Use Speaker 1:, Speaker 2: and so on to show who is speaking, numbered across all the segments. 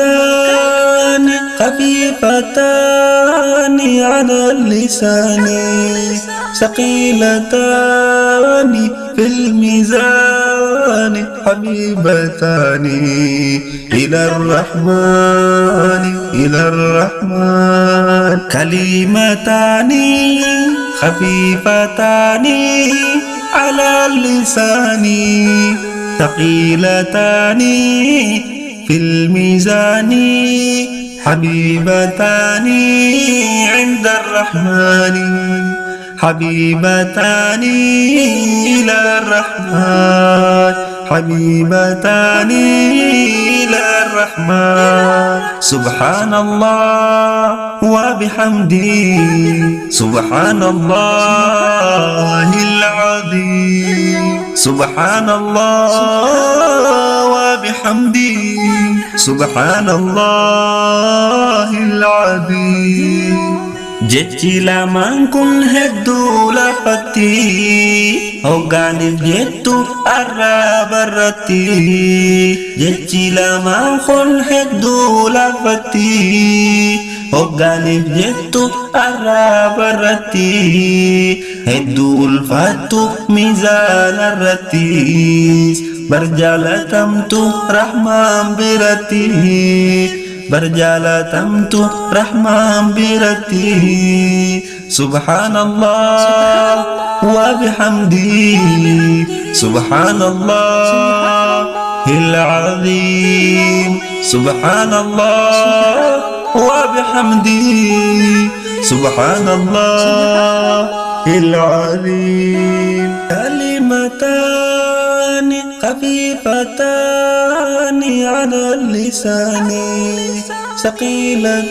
Speaker 1: كلمتان خفيفتان على اللسان ثقيلتان في الميزان حبيبتان إلى الرحمن كلمتان خفيفتان على اللسان ثقيلتان في الميزان حبيبتان عند الرحمن حبيبتان إلى الرحمن حبيبتان إلى الرحمن سبحان الله وبحمده سبحان الله العظيم سبحان الله وبحمده سبحان الله العظيم jechi lamaan kun hedduu lafatti hoggaaniif jettu arraabarratti jechi lamaan kun hedduu lafatti hoggaaniif jettu arraabarratti hedduu ulfaattu miizaanarratti barjaalatamtu rahmaan biratti برجالتمت رحمن برتي سبحان الله وبحمده سبحان الله العظيم سبحان الله وبحمده سبحان الله العظيم كلمتان خفيفتان على اللسان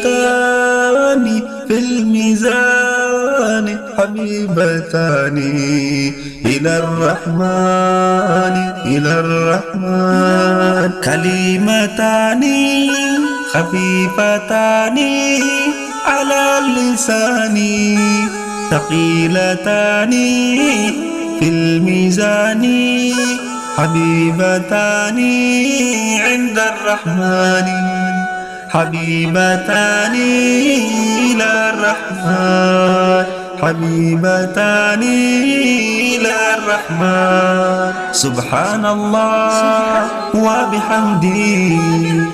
Speaker 1: ثقيلتان في الميزان حبيبتان إلى الرحمن كلمتان خفيفتان على اللسان ثقيلتان في الميزان حبيبتان عند الرحمن حبيبتان إلى الرحمن حبيبتان إلى الرحمن سبحان الله وبحمده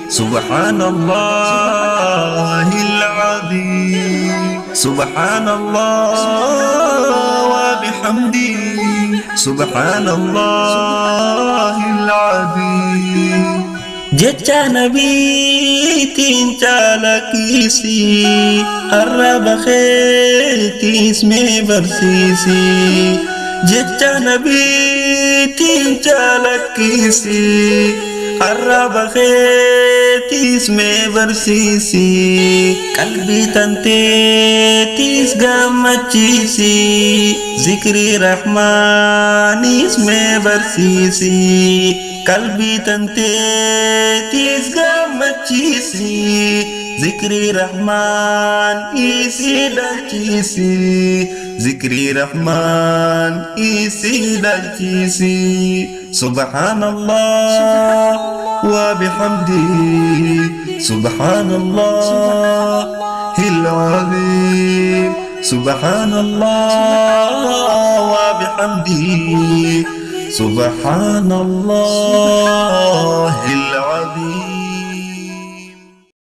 Speaker 1: سبحان الله العظيم سبحان الله وبحمده سبحان الله العظيم jecha nabiitiin caalaqisi arraba keetis mee barsiisi jecha nabiitiin caalaqisi arraba keetis mee barsiisi qalbii tanteetis gammachiisi zikri rahmaanis mee barsiisi قلبي تنتيتيس gammachiisi ذكري رحمن إيسي دالكيسي ذكري رحمن إيسي دالكيسي سبحان الله وبحمده سبحان الله العظيم سبحان الله وبحمده سبحان الله العظيم.